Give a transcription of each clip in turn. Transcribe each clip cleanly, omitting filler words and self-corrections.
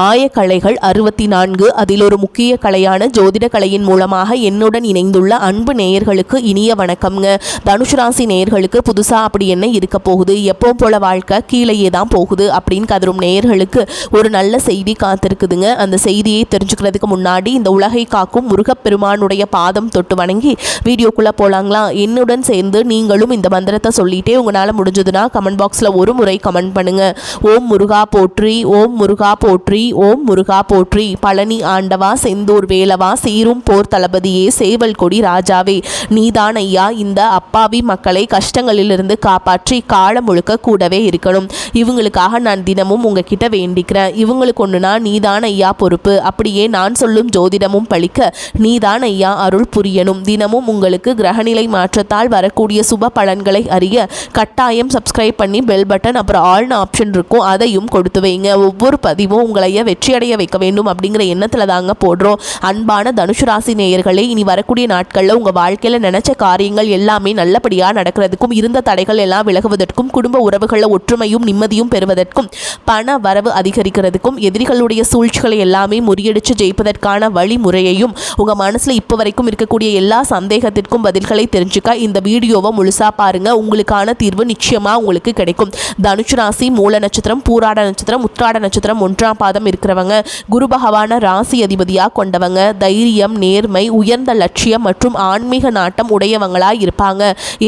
ஆயக்கலைகள் 64. அதில் ஒரு முக்கிய கலையான ஜோதிட கலையின் மூலமாக என்னுடன் இணைந்துள்ள அன்பு நேயர்களுக்கு இனிய வணக்கம்ங்க. தனுசு ராசி நேயர்களுக்கு புதுசா அப்படி என்ன இருக்க போகுது, எப்பவும் போல வாழ்க்கை கீழேயே தான் போகுது அப்படின்னு கதரும் நேயர்களுக்கு ஒரு நல்ல செய்தி காத்திருக்குதுங்க. அந்த செய்தியை தெரிஞ்சுக்கிறதுக்கு முன்னாடி இந்த உலகை காக்கும் முருகப்பெருமானுடைய பாதம் தொட்டு வணங்கி வீடியோக்குள்ள போலாங்களா? என்னுடன் சேர்ந்து நீங்களும் இந்த மந்திரத்தை சொல்லிட்டே உங்களால் முடிஞ்சதுன்னா கமெண்ட் பாக்ஸில் ஒரு முறை கமெண்ட் பண்ணுங்க. ஓம் முருகா போற்றி, ஓம் முருகா போற்றி, ஓம் முருகா போற்றி. பழனி ஆண்டவா, செந்தூர் வேலவா, சீரும் போர் தளபதியே, சேவல் கொடி ராஜாவே, நீதான் ஐயா இந்த அப்பாவி மக்களை கஷ்டங்களிலிருந்து காப்பாற்றி காலம் முழுக்க கூடவே இருக்கணும். இவங்களுக்காக நான் தினமும் உங்ககிட்ட வேண்டிக்கிறேன். இவங்களுக்கு ஒன்றுனா நீதான் ஐயா பொறுப்பு. அப்படியே நான் சொல்லும் ஜோதிடமும் பழிக்க நீதான் ஐயா அருள் புரியணும். தினமும் உங்களுக்கு கிரகநிலை மாற்றத்தால் வரக்கூடிய சுப பலன்களை அறிய கட்டாயம் சப்ஸ்கிரைப் பண்ணி பெல் பட்டன் அப்புறம் ஆல்னு ஆப்ஷன் இருக்கும், அதையும் கொடுத்து வைங்க. ஒவ்வொரு பதிவும் உங்களைய வெற்றியடைய வைக்க வேண்டும் அப்படிங்கிற எண்ணத்தில் தாங்க போடுறோம். அன்பான தனுசு ராசி நேயர்களே, இனி வரக்கூடிய நாட்களில் உங்கள் வாழ்க்கையில் நினைச்ச காரியங்கள் எல்லாமே நல்லபடியாக நடக்கிறதுக்கும், இருந்த தடைகள் எல்லாம் விலகுவதற்கும், குடும்ப உறவுகளில் ஒற்றுமையும் நிம்மதியும் பெறுவதற்கும், பண வரவு அதிகரிக்கிறதுக்கும், எதிரிகளுடைய சூழ்ச்சிகளை எல்லாமே முறியடிச்சு ஜெயிப்பதற்கான வழிமுறையையும் உங்கள் மனசில் இப்போ வரைக்கும் இருக்கக்கூடிய எல்லா சந்தேகத்திற்கும் பதில்களை தெரிஞ்சுக்க இந்த வீடியோவை முழுசா பாருங்க. உங்களுக்கான தீர்வு நிச்சயமாக உங்களுக்கு கிடைக்கும். தனுசு ராசி மூல நட்சத்திரம், பூராட நட்சத்திரம், உத்திராட நட்சத்திரம் 1ஆம் பாதம் இருக்கிறவங்க, குரு பகவான ராசி அதிபதியாக கொண்டவங்க, தைரியம், நேர்மை, உயர்ந்த லட்சியம் மற்றும் ஆன்மீக நாட்டம் உடையவங்களாக இருப்பாங்க.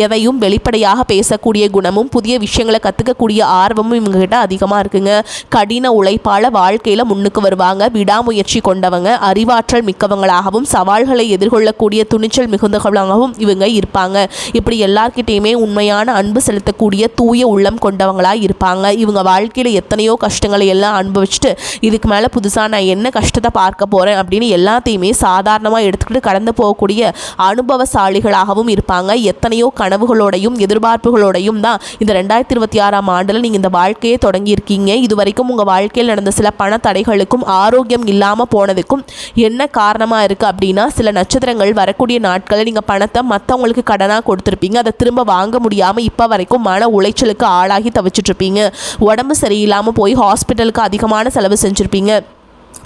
எதையும் வெளிப்படையாக பேசக்கூடிய குணமும் புதிய விஷயங்களை கற்றுக்கக்கூடிய ஆர்வமும் இவங்ககிட்ட அதிகமாக இருக்குங்க. கடின உழைப்பால் வாழ்க்கையில் முன்னுக்கு வருவாங்க. விடாமுயற்சி கொண்டவங்க, அறிவாற்றல் மிக்கவங்களாகவும் சவால்களை எதிர்கொள்ளக்கூடிய துணிச்சல் மிகுந்தவங்களாகவும் இவங்க இருப்பாங்க. இப்படி எல்லார்கிட்டையுமே உண்மையான அன்பு செலுத்தக்கூடிய தூய உள்ளம் கொண்டவங்களாக இருப்பாங்க. இவங்க வாழ்க்கையில் எத்தனையோ கஷ்டங்களை எல்லாம் அனுபவிச்சுட்டு இதுக்கு மேலே புதுசாக நான் என்ன கஷ்டத்தை பார்க்க போகிறேன் அப்படின்னு எல்லாத்தையுமே சாதாரணமாக எடுத்துக்கிட்டு கடந்து போகக்கூடிய அனுபவசாலிகளாகவும் இருப்பாங்க. எத்தனையோ கனவுகளோடையும் எதிர்பார்ப்புகளோடையும் தான் இந்த 2026ஆம் ஆண்டில் நீங்கள் இந்த வாழ்க்கையை தொடங்கியிருக்கீங்க. இது வரைக்கும் உங்கள் வாழ்க்கையில் நடந்த சில பண தடைகளுக்கும் ஆரோக்கியம் இல்லாமல் போனதுக்கும் என்ன காரணமாக இருக்குது அப்படின்னா, சில நட்சத்திரங்கள் வரக்கூடிய நாட்களில் நீங்கள் பணத்தை மற்றவங்களுக்கு கடனாக கொடுத்துருப்பீங்க. அதை திரும்ப வாங்க முடியாமல் இப்போ வரைக்கும் மன உளைச்சலுக்கு ஆளாகி தவிச்சிட்ருப்பீங்க. உடம்பு சரியில்லாமல் போய் ஹாஸ்பிட்டலுக்கு அதிகமான செலவு செஞ்சுருப்பீங்க.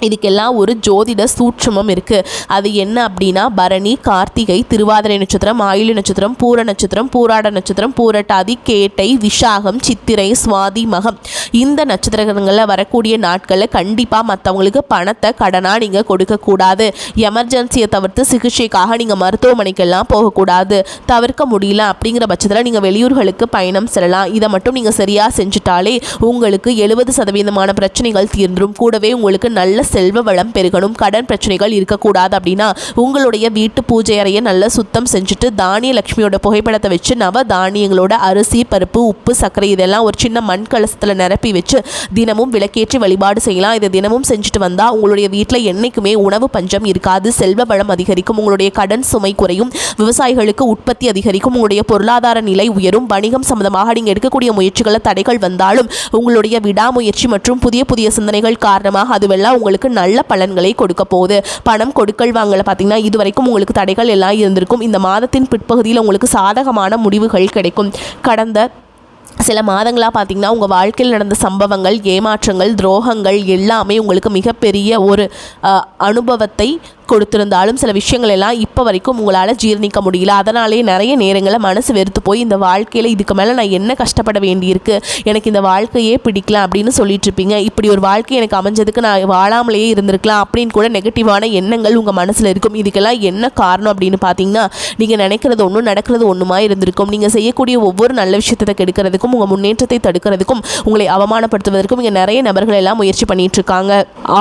இதுக்கெல்லாம் ஒரு ஜோதிட சூட்சமம் இருக்குது. அது என்ன அப்படின்னா, பரணி, கார்த்திகை, திருவாதிரை நட்சத்திரம், ஆயிலி நட்சத்திரம், பூர நட்சத்திரம், பூராட நட்சத்திரம், பூரட்டாதி, கேட்டை, விஷாகம், சித்திரை, சுவாதி, மகம் இந்த நட்சத்திரங்களில் வரக்கூடிய நாட்களில் கண்டிப்பாக மற்றவங்களுக்கு பணத்தை கடனாக நீங்கள் கொடுக்கக்கூடாது. எமர்ஜென்சியை தவிர்த்து சிகிச்சைக்காக நீங்கள் மருத்துவமனைக்கெல்லாம் போகக்கூடாது. தவிர்க்க முடியல அப்படிங்கிற பட்சத்தில் நீங்கள் வெளியூர்களுக்கு பயணம் செல்லலாம். இதை மட்டும் நீங்கள் சரியாக செஞ்சுட்டாலே உங்களுக்கு 70% பிரச்சனைகள் தீர்ந்துடும். கூடவே உங்களுக்கு நல்ல செல்வ வளம் பெருகணும். கடன் பிரச்சனைகள் இருக்கக்கூடாது அப்படின்னா உங்களுடைய வீட்டு பூஜை அறையை நல்லா சுத்தம் செஞ்சுட்டு தானிய லட்சுமியோட புகைப்படத்தை வச்சு நவ தானியங்களோட அரிசி, பருப்பு, உப்பு, சர்க்கரை இதெல்லாம் ஒரு சின்ன மண் கலசத்தில் நிரப்பி வச்சு தினமும் விளக்கேற்றி வழிபாடு செய்யலாம். இதை தினமும் செஞ்சுட்டு வந்தால் உங்களுடைய வீட்டில் என்றைக்குமே உணவு பஞ்சம் இருக்காது. செல்வ வளம் அதிகரிக்கும். உங்களுடைய கடன் சுமை குறையும். விவசாயிகளுக்கு உற்பத்தி அதிகரிக்கும். உங்களுடைய பொருளாதார நிலை உயரும். வணிகம் சம்பந்தமாக நீங்கள் எடுக்கக்கூடிய முயற்சிகளில் தடைகள் வந்தாலும் உங்களுடைய விடாமுயற்சி மற்றும் புதிய புதிய சிந்தனைகள் காரணமாக அதுவெல்லாம் உங்களுக்கு நல்ல பலன்களை கொடுக்க போகுது. பணம் கொடுக்கல் வாங்கல பார்த்தீங்கன்னா இது வரைக்கும் உங்களுக்கு தடைகள் எல்லாம் இருந்திருக்கும். இந்த மாதத்தின் பிற்பகுதியில் உங்களுக்கு சாதகமான முடிவுகள் கிடைக்கும். கடந்த சில மாதங்களாக பார்த்தீங்கன்னா உங்கள் வாழ்க்கையில் நடந்த சம்பவங்கள், ஏமாற்றங்கள், துரோகங்கள் எல்லாமே உங்களுக்கு மிகப்பெரிய ஒரு அனுபவத்தை கொடுத்திருந்தாலும் சில விஷயங்கள் எல்லாம் இப்போ வரைக்கும் உங்களால் ஜீர்ணிக்க முடியல. அதனாலே நிறைய நேரங்களில் மனசு வெறுத்து போய் இந்த வாழ்க்கையில் இதுக்கு மேலே நான் என்ன கஷ்டப்பட வேண்டியிருக்கு, எனக்கு இந்த வாழ்க்கையே பிடிக்கல அப்படின்னு சொல்லிட்டு இருப்பீங்க. இப்படி ஒரு வாழ்க்கை எனக்கு அமைஞ்சதுக்கு நான் வாழாமலேயே இருந்திருக்கலாம் அப்படின்னு கூட நெகட்டிவான எண்ணங்கள் உங்கள் மனசில் இருக்கும். இதுக்கெல்லாம் என்ன காரணம் அப்படின்னு பார்த்தீங்கன்னா, நீங்கள் நினைக்கிறது ஒன்றும் நடக்கிறது ஒன்றுமா இருந்திருக்கும். நீங்கள் செய்யக்கூடிய ஒவ்வொரு நல்ல விஷயத்தை கெடுக்கிறதுக்கும் உங்கள் முன்னேற்றத்தை தடுக்கிறதுக்கும் உங்களை அவமானப்படுத்துவதற்கும் இங்கே நிறைய நபர்கள் எல்லாம் முயற்சி பண்ணிட்டு இருக்காங்க.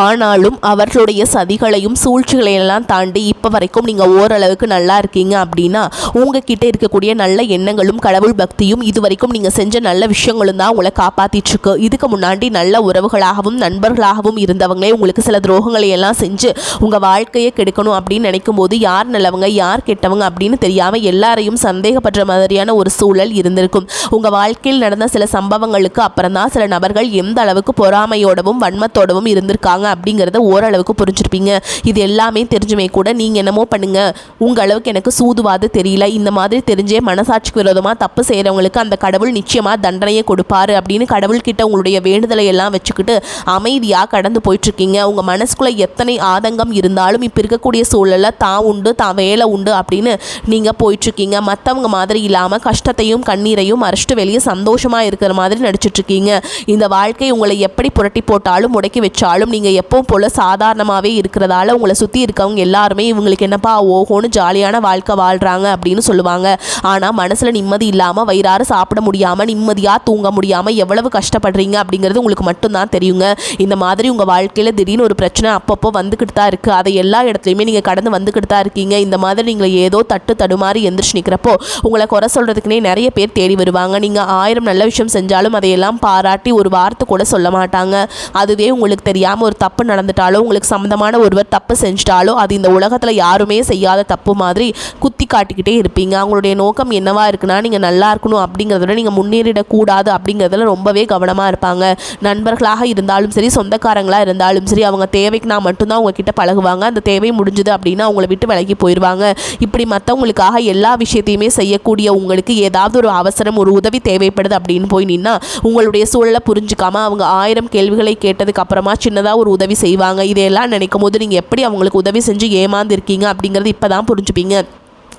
ஆனாலும் அவர்களுடைய சதிகளையும் சூழ்ச்சிகளையும் எல்லாம் தாண்டி இப்போ வரைக்கும் நீங்கள் ஓரளவுக்கு நல்லா இருக்கீங்க அப்படின்னா உங்ககிட்ட இருக்கக்கூடிய நல்ல எண்ணங்களும் கடவுள் பக்தியும் இது வரைக்கும் நீங்கள் செஞ்ச நல்ல விஷயங்களும் தான் உங்களை காப்பாற்றிட்டு இருக்கு. இதுக்கு முன்னாடி நல்ல உறவுகளாகவும் நண்பர்களாகவும் இருந்தவங்களே உங்களுக்கு சில துரோகங்களை எல்லாம் செஞ்சு உங்கள் வாழ்க்கையை கெடுக்கணும் அப்படின்னு நினைக்கும் போது யார் நல்லவங்க யார் கெட்டவங்க அப்படின்னு தெரியாமல் எல்லாரையும் சந்தேகப்படுற மாதிரியான ஒரு சூழல் இருந்திருக்கும். உங்கள் வாழ்க்கையில் வாழ்க்கையில் நடந்த சில சம்பவங்களுக்கு அப்புறம் தான் சில நபர்கள் எந்த அளவுக்கு பொறாமையோடவும் வன்மத்தோடவும் இருந்திருக்காங்க அப்படிங்கிறத ஓரளவுக்கு புரிஞ்சிருப்பீங்க. இது எல்லாமே தெரிஞ்சுமே கூட நீங்கள் என்னமோ பண்ணுங்க, உங்கள் அளவுக்கு எனக்கு சூதுவாது தெரியல, இந்த மாதிரி தெரிஞ்சே மனசாட்சிக்கு விரோதமாக தப்பு செய்கிறவங்களுக்கு அந்த கடவுள் நிச்சயமாக தண்டனையை கொடுப்பாரு அப்படின்னு கடவுள்கிட்ட உங்களுடைய வேண்டுதலை எல்லாம் வச்சுக்கிட்டு அமைதியாக கடந்து போயிட்டுருக்கீங்க. உங்கள் மனசுக்குள்ளே எத்தனை ஆதங்கம் இருந்தாலும் இப்போ இருக்கக்கூடிய சூழலில் தான் உண்டு, தான் வேலை உண்டு அப்படின்னு நீங்கள் போயிட்டுருக்கீங்க. மற்றவங்க மாதிரி இல்லாமல் கஷ்டத்தையும் கண்ணீரையும் மறைச்சிட்டு வெளியே சந்தோஷமாக இருக்கிற மாதிரி நடிச்சிட்ருக்கீங்க. இந்த வாழ்க்கை உங்களை எப்படி புரட்டி போட்டாலும் முடக்கி வச்சாலும் நீங்கள் எப்பவும் போல் சாதாரணமாகவே இருக்கிறதால உங்களை சுற்றி இருக்கவங்க எல்லாருமே இவங்களுக்கு என்னப்பா ஓஹோன்னு ஜாலியான வாழ்க்கை வாழ்கிறாங்க அப்படின்னு சொல்லுவாங்க. ஆனால் மனசில் நிம்மதி இல்லாமல் வயிறார சாப்பிட முடியாமல் நிம்மதியாக தூங்க முடியாமல் எவ்வளவு கஷ்டப்படுறீங்க அப்படிங்கிறது உங்களுக்கு மட்டும்தான் தெரியுங்க. இந்த மாதிரி உங்கள் வாழ்க்கையில் திடீர்னு ஒரு பிரச்சனை அப்பப்போ வந்துக்கிட்டு தான் இருக்குது. அதை எல்லா இடத்துலையுமே நீங்கள் கடந்து வந்துக்கிட்டு தான் இருக்கீங்க. இந்த மாதிரி நீங்கள் ஏதோ தடுமாறி எந்திரிச்சு நிற்கிறப்போ உங்களை குறை சொல்கிறதுக்குனே நிறைய பேர் தேடி வருவாங்க. நீங்கள் 1000 நல்ல விஷயம் செஞ்சாலும் அதையெல்லாம் பாராட்டி ஒரு வார்த்தை கூட சொல்ல மாட்டாங்க. அதுவே உங்களுக்கு தெரியாமல் ஒரு தப்பு நடந்துட்டாலோ உங்களுக்கு சம்மந்தமான ஒருவர் தப்பு செஞ்சிட்டாலோ அது இந்த உலகத்தில் யாருமே செய்யாத தப்பு மாதிரி குத்தி காட்டிக்கிட்டே இருப்பீங்க. அவங்களுடைய நோக்கம் என்னவா இருக்குன்னா நீங்கள் நல்லா இருக்கணும் அப்படிங்கிறத விட நீங்கள் முன்னேறிடக்கூடாது அப்படிங்கிறதுல ரொம்பவே கவனமாக இருப்பாங்க. நண்பர்களாக இருந்தாலும் சரி, சொந்தக்காரங்களாக இருந்தாலும் சரி, அவங்க தேவைக்கு நான் மட்டும்தான் உங்ககிட்ட பழகுவாங்க. அந்த தேவை முடிஞ்சுது அப்படின்னா அவங்கள விட்டு விலகி போயிடுவாங்க. இப்படி மற்றவங்களுக்காக எல்லா விஷயத்தையுமே செய்யக்கூடிய உங்களுக்கு ஏதாவது ஒரு அவசரம், ஒரு உதவி தேவைப்படுது அப்படின்னு போய் நின்னா உங்களுடைய சூழலை புரிஞ்சுக்காம அவங்க 1000 கேள்விகளை கேட்டதுக்கு அப்புறமா சின்னதாக ஒரு உதவி செய்வாங்க. இதையெல்லாம் நினைக்கும் போது நீங்கள் எப்படி அவங்களுக்கு உதவி செஞ்சு ஏமாந்துருக்கீங்க அப்படிங்கிறது இப்போ தான் புரிஞ்சுப்பீங்க.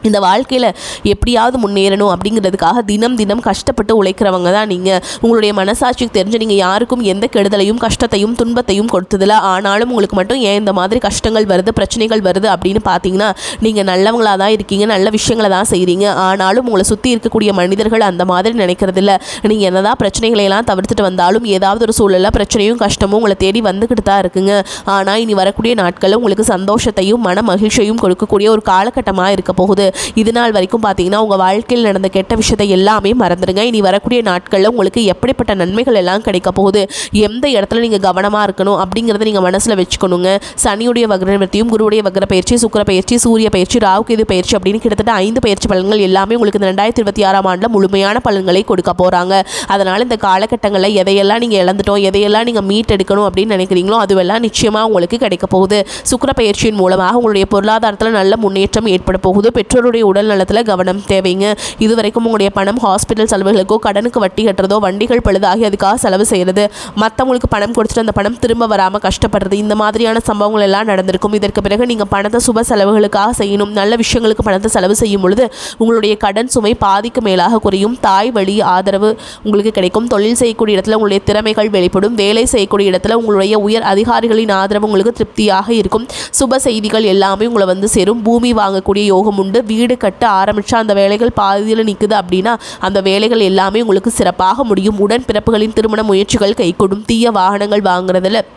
இந்த வாழ்க்கையில் எப்படியாவது முன்னேறணும் அப்படிங்கிறதுக்காக தினம் தினம் கஷ்டப்பட்டு உழைக்கிறவங்க தான் நீங்கள். உங்களுடைய மனசாட்சிக்கு தெரிஞ்சு நீங்கள் யாருக்கும் எந்த கெடுதலையும் கஷ்டத்தையும் துன்பத்தையும் கொடுத்ததில்ல. ஆனாலும் உங்களுக்கு மட்டும் ஏன் இந்த மாதிரி கஷ்டங்கள் வருது, பிரச்சனைகள் வருது அப்படின்னு பார்த்தீங்கன்னா நீங்கள் நல்லவங்களாக தான் இருக்கீங்க, நல்ல விஷயங்களை தான் செய்கிறீங்க. ஆனாலும் உங்களை சுற்றி இருக்கக்கூடிய மனிதர்கள் அந்த மாதிரி நினைக்கிறதில்ல. நீங்கள் என்னதான் பிரச்சனைகளையெல்லாம் தவிர்த்துட்டு வந்தாலும் ஏதாவது ஒரு சூழலில் பிரச்சனையும் கஷ்டமும் உங்களை தேடி வந்துக்கிட்டு தான் இருக்குங்க. ஆனால் இனி வரக்கூடிய நாட்களில் உங்களுக்கு சந்தோஷத்தையும் மன மகிழ்ச்சியையும் கொடுக்கக்கூடிய ஒரு காலகட்டமாக இருக்க போகுது. இது நாள் வரைக்கும் பார்த்தீங்கன்னா உங்கள் வாழ்க்கையில் நடந்த கெட்ட விஷயத்தை எல்லாமே மறந்துடுங்க. இனி வரக்கூடிய நாட்களில் உங்களுக்கு எப்படிப்பட்ட நன்மைகள் எல்லாம் கிடைக்க போகுது, எந்த இடத்துல நீங்கள் கவனமாக இருக்கணும் அப்படிங்கிறத நீங்கள் மனசில் வச்சுக்கணுங்க. சனியுடைய வக்ரநிவர்த்தியும், குருவுடைய வக்ர பயிற்சி, சுக்கிர பயிற்சி, சூரிய பயிற்சி, ராகு கேது பயிற்சி அப்படின்னு கிட்டத்தட்ட 5 பயிற்சி பலன்கள் எல்லாமே உங்களுக்கு இந்த 2026ஆம் ஆண்டில் முழுமையான பலன்களை கொடுக்க போகிறாங்க. அதனால் இந்த காலகட்டங்களில் எதையெல்லாம் நீங்கள் இழந்துட்டோம், எதையெல்லாம் நீங்கள் மீட்டெடுக்கணும் அப்படின்னு நினைக்கிறீங்களோ அதுவெல்லாம் நிச்சயமாக உங்களுக்கு கிடைக்க போகுது. சுக்கிர பயிற்சியின் மூலமாக உங்களுடைய பொருளாதாரத்தில் நல்ல முன்னேற்றம் ஏற்பட போகுது. பெற்றோருடைய உடல் நலத்தில் கவனம் தேவைங்க. இதுவரைக்கும் உங்களுடைய பணம் ஹாஸ்பிட்டல் செலவுகளுக்கோ, கடனுக்கு வட்டி கட்டுறதோ, வண்டிகள் பழுதாகி அதுக்காக செலவு செய்கிறது, மற்றவங்களுக்கு பணம் கொடுத்துட்டு அந்த பணம் திரும்ப வராமல் கஷ்டப்படுறது, இந்த மாதிரியான சம்பவங்கள் எல்லாம் நடந்திருக்கும். இதற்கு பிறகு நீங்கள் பணத்தை சுப செலவுகளுக்காக செய்யணும். நல்ல விஷயங்களுக்கு பணத்தை செலவு செய்யும் பொழுது உங்களுடைய கடன் சுமை பாதிக்கு மேலாக குறையும். தாய் வழி ஆதரவு உங்களுக்கு கிடைக்கும். தொழில் செய்யக்கூடிய இடத்துல உங்களுடைய திறமைகள் வெளிப்படும். வேலை செய்யக்கூடிய இடத்துல உங்களுடைய உயர் அதிகாரிகளின் ஆதரவு உங்களுக்கு திருப்தியாக இருக்கும். சுப செய்திகள் எல்லாமே உங்களை வந்து சேரும். பூமி வாங்கக்கூடிய யோகம் உண்டு. வீடு கட்ட ஆரம்பித்தா அந்த வேலைகள் பாதியில் நிற்குது அப்படின்னா அந்த வேலைகள் எல்லாமே உங்களுக்கு சிறப்பாக முடியும். உடன்பிறப்புகளின் திருமண முயற்சிகள் கைகூடும். தீய வாகனங்கள் வாங்குறதுல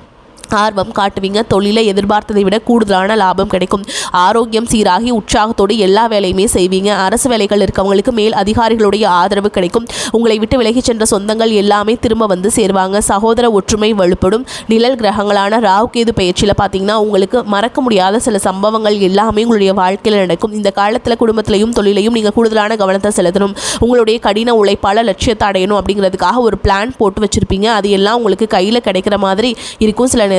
ஆர்வம் காட்டுவீங்க. தொழிலை எதிர்பார்த்ததை விட கூடுதலான லாபம் கிடைக்கும். ஆரோக்கியம் சீராகி உற்சாகத்தோடு எல்லா வேலையுமே செய்வீங்க. அரசு வேலைகள் இருக்கவங்களுக்கு மேல் அதிகாரிகளுடைய ஆதரவு கிடைக்கும். உங்களை விட்டு விலகி சென்ற சொந்தங்கள் எல்லாமே திரும்ப வந்து சேருவாங்க. சகோதர ஒற்றுமை வலுப்படும். நிழல் கிரகங்களான ராகு கேது பயிற்சியில் பார்த்தீங்கன்னா உங்களுக்கு மறக்க முடியாத சில சம்பவங்கள் எல்லாமே உங்களுடைய வாழ்க்கையில் நடக்கும். இந்த காலத்தில் குடும்பத்திலையும் தொழிலையும் நீங்கள் கூடுதலான கவனத்தை செலுத்தணும். உங்களுடைய கடின உழைப்பால் லட்சியத்தை அடையணும் அப்படிங்கிறதுக்காக ஒரு பிளான் போட்டு வச்சுருப்பீங்க. அது எல்லாம் உங்களுக்கு கையில் கிடைக்கிற மாதிரி இருக்கும். சில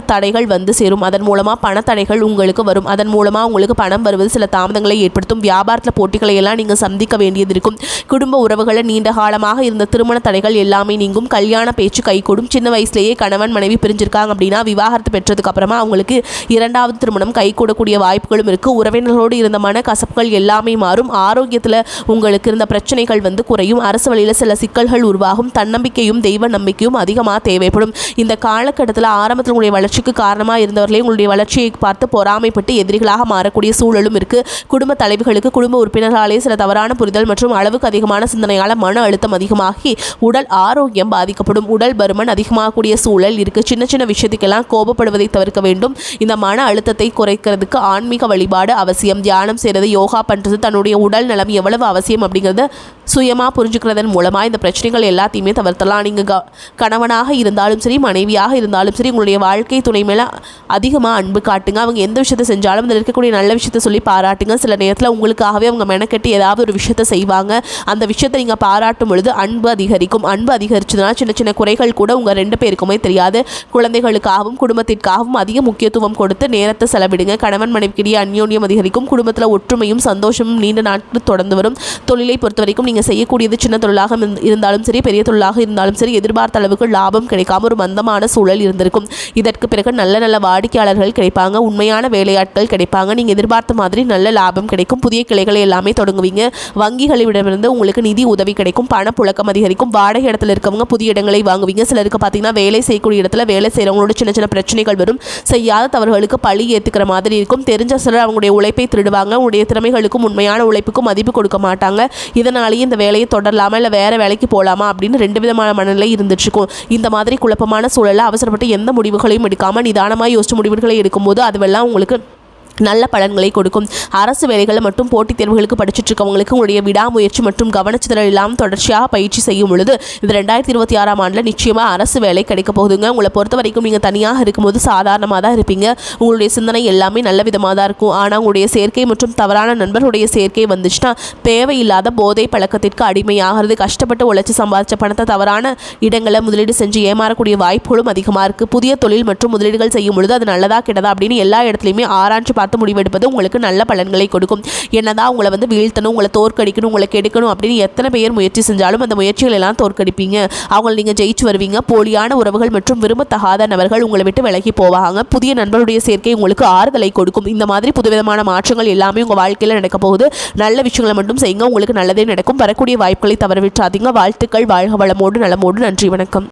தடைகள் வந்து சேரும். அதன் மூலமாக பணத்தடைகள் உங்களுக்கு வரும். அதன் மூலமாக உங்களுக்கு பணம் வருவது சில தாமதங்களை ஏற்படுத்தும். வியாபாரத்தில் போட்டிகளை எல்லாம் நீங்கள் சந்திக்க வேண்டியது இருக்கும். குடும்ப உறவுகளில் நீண்ட காலமாக இருந்த திருமண தடைகள் எல்லாமே நீங்கும். கல்யாண பேச்சு கைகூடும். சின்ன வயசுலேயே கணவன் மனைவி பிரிஞ்சிருக்காங்க அப்படின்னா விவாகரத்து பெற்றதுக்கு அப்புறமா அவங்களுக்கு 2வது திருமணம் கைகூடக்கூடிய வாய்ப்புகளும் இருக்குது. உறவினர்களோடு இருந்த மன கசப்புகள் எல்லாமே மாறும். ஆரோக்கியத்தில் உங்களுக்கு இருந்த பிரச்சனைகள் வந்து குறையும். அரசு வழியில் சில சிக்கல்கள் உருவாகும். தன்னம்பிக்கையும் தெய்வ நம்பிக்கையும் அதிகமாக தேவைப்படும். இந்த காலகட்டத்தில் ஆரம்பத்தில் உங்களுடைய வளர்ச்சிக்கு காரணமாக இருந்தவர்களே உங்களுடைய வளர்ச்சியை பார்த்து பொறாமைப்பட்டு எதிரிகளாக மாறக்கூடிய சூழலும் இருக்குது. குடும்ப தலைவர்களுக்கு குடும்ப உறுப்பினர்களாலே சில தவறான புரிதல் மற்றும் அளவுக்கு அதிகமான சிந்தனையால் மன அழுத்தம் அதிகமாகி உடல் ஆரோக்கியம் பாதிக்கப்படும். உடல் பருமன் அதிகமாகக்கூடிய சூழல் இருக்குது. சின்ன சின்ன விஷயத்துக்கெல்லாம் கோபப்படுவதை தவிர்க்க வேண்டும். இந்த மன அழுத்தத்தை குறைக்கிறதுக்கு ஆன்மீக வழிபாடு அவசியம். தியானம் செய்கிறது, யோகா பண்ணுறது, தன்னுடைய உடல் நலம் எவ்வளவு அவசியம் அப்படிங்கிறத சுயமாக புரிஞ்சுக்கிறதன் மூலமாக இந்த பிரச்சனைகள் எல்லாத்தையுமே தவிர்த்தலாம். நீங்கள் கணவனாக இருந்தாலும் சரி, மனைவியாக இருந்தாலும் சரி, உங்களுடைய வாழ்க்கை துணை மேலே அதிகமாக அன்பு காட்டுங்க. அவங்க எந்த விஷயத்தை செஞ்சாலும் அதில் இருக்கக்கூடிய நல்ல விஷயத்தை சொல்லி பாராட்டுங்க. சில நேரத்தில் உங்களுக்காகவே அவங்க மெனக்கட்டி ஏதாவது ஒரு விஷயத்தை செய்வாங்க. அந்த விஷயத்தை நீங்கள் பாராட்டும் பொழுது அன்பு அதிகரிக்கும். அன்பு அதிகரிச்சதுனா சின்ன சின்ன குறைகள் கூட உங்கள் 2 பேருக்குமே தெரியாது. குழந்தைகளுக்காகவும் குடும்பத்திற்காகவும் அதிக முக்கியத்துவம் கொடுத்து நேரத்தை செலவிடுங்க. கணவன் மனைவிக்கிடையே அந்யோன்யம் அதிகரிக்கும். குடும்பத்தில் ஒற்றுமையும் சந்தோஷமும் நீண்ட நாட்கள் தொடர்ந்து வரும். தொழிலை பொறுத்த வரைக்கும் நீங்கள் செய்யக்கூடியது சின்ன தொழிலாக இருந்தாலும் சரி, பெரிய தொழிலாக இருந்தாலும் சரி, எதிர்பார்த்த அளவுக்கு லாபம் கிடைக்காம ஒரு மந்தமான சூழல் இருந்திருக்கும். இதற்கு பிறகு நல்ல நல்ல வாடிக்கையாளர்கள் கிடைப்பாங்க. உண்மையான வேலையாட்கள் கிடைப்பாங்க. நீங்கள் எதிர்பார்த்த மாதிரி நல்ல லாபம் கிடைக்கும். புதிய கிளைகளை எல்லாமே தொடங்குவீங்க. வங்கிகளிடமிருந்து உங்களுக்கு நிதி உதவி கிடைக்கும். பணப்புழக்கம் அதிகரிக்கும். வாடகை இடத்துல இருக்கவங்க புதிய இடங்களை வாங்குவீங்க. சிலருக்கு பார்த்தீங்கன்னா வேலை செய்யக்கூடிய இடத்துல வேலை செய்கிறவங்களோட சின்ன சின்ன பிரச்சனைகள் வரும். செய்யாத தவறுகளுக்கு பழி ஏற்றுக்கிற மாதிரி இருக்கும். தெரிஞ்ச சிலர் அவங்களுடைய உழைப்பை திருடுவாங்க. உங்களுடைய திறமைகளுக்கும் உண்மையான உழைப்புக்கும் மதிப்பு கொடுக்க மாட்டாங்க. இதனாலேயே இந்த வேலையை தொடரலாமா இல்லை வேறு வேலைக்கு போகலாமா அப்படின்னு 2 விதமான மனநிலை இருந்துட்டுருக்கும். இந்த மாதிரி குழப்பமான சூழலில் அவசரப்பட்டு எந்த முடிவுகளையும் எடுக்காமல் நிதானமாக யோசிச்சு முடிவுகளை எடுக்கும்போது அதுவெல்லாம் உங்களுக்கு நல்ல பலன்களை கொடுக்கும். அரசு வேலைகளை மற்றும் போட்டித் தேர்வுகளுக்கு படிச்சுட்டு இருக்கவங்களுக்கு உங்களுடைய விடாமுயற்சி மற்றும் கவனச்சிதறல் இல்லாமல் தொடர்ச்சியாக பயிற்சி செய்யும் பொழுது இது 2026ஆம் ஆண்டில் நிச்சயமாக அரசு வேலை கிடைக்க போகுதுங்க. உங்களை பொறுத்த வரைக்கும் நீங்கள் தனியாக இருக்கும்போது சாதாரணமாக தான் இருப்பீங்க. உங்களுடைய சிந்தனை எல்லாமே நல்ல விதமாக தான் இருக்கும். ஆனால் உங்களுடைய சேர்க்கை மற்றும் தவறான நண்பர்களுடைய சேர்க்கை வந்துச்சுன்னா தேவையில்லாத போதை பழக்கத்திற்கு அடிமையாகிறது. கஷ்டப்பட்டு உழைச்சி சம்பாதிச்ச பணத்தை தவறான இடங்களை முதலீடு செஞ்சு ஏமாறக்கூடிய வாய்ப்புகளும் அதிகமாக இருக்குது. புதிய தொழில் மற்றும் முதலீடுகள் செய்யும் பொழுது அது நல்லதா கெட்டதா அப்படின்னு எல்லா இடத்துலையுமே ஆராய்ச்சி பார்த்து முடிவெடுப்பது உங்களுக்கு நல்ல பலன்களை கொடுக்கும். என்னதான் உங்களை வீழ்த்தணும், உங்களை தோற்கடிக்கணும், உங்களை கெடுக்கணும் அப்படின்னு எத்தனை பேர் முயற்சி செஞ்சாலும் அந்த முயற்சிகள் எல்லாம் தோற்கடிப்பீங்க. அவங்களை நீங்கள் ஜெயிச்சு வருவீங்க. போலியான உறவுகள் மற்றும் விரும்பத்தகாத நபர்கள் உங்களை விட்டு விலகி போவாங்க. புதிய நண்பருடைய சேர்க்கை உங்களுக்கு ஆறுதலை கொடுக்கும். இந்த மாதிரி புதுவிதமான மாற்றங்கள் எல்லாமே உங்கள் வாழ்க்கையில் நடக்க போகுது. நல்ல விஷயங்களை மட்டும் செய்யுங்க. உங்களுக்கு நல்லதே நடக்கும். வரக்கூடிய வாய்ப்புகளை தவறவிட்டாதீங்க. வாழ்த்துக்கள். வாழ்க வளமோடு நலமோடு. நன்றி, வணக்கம்.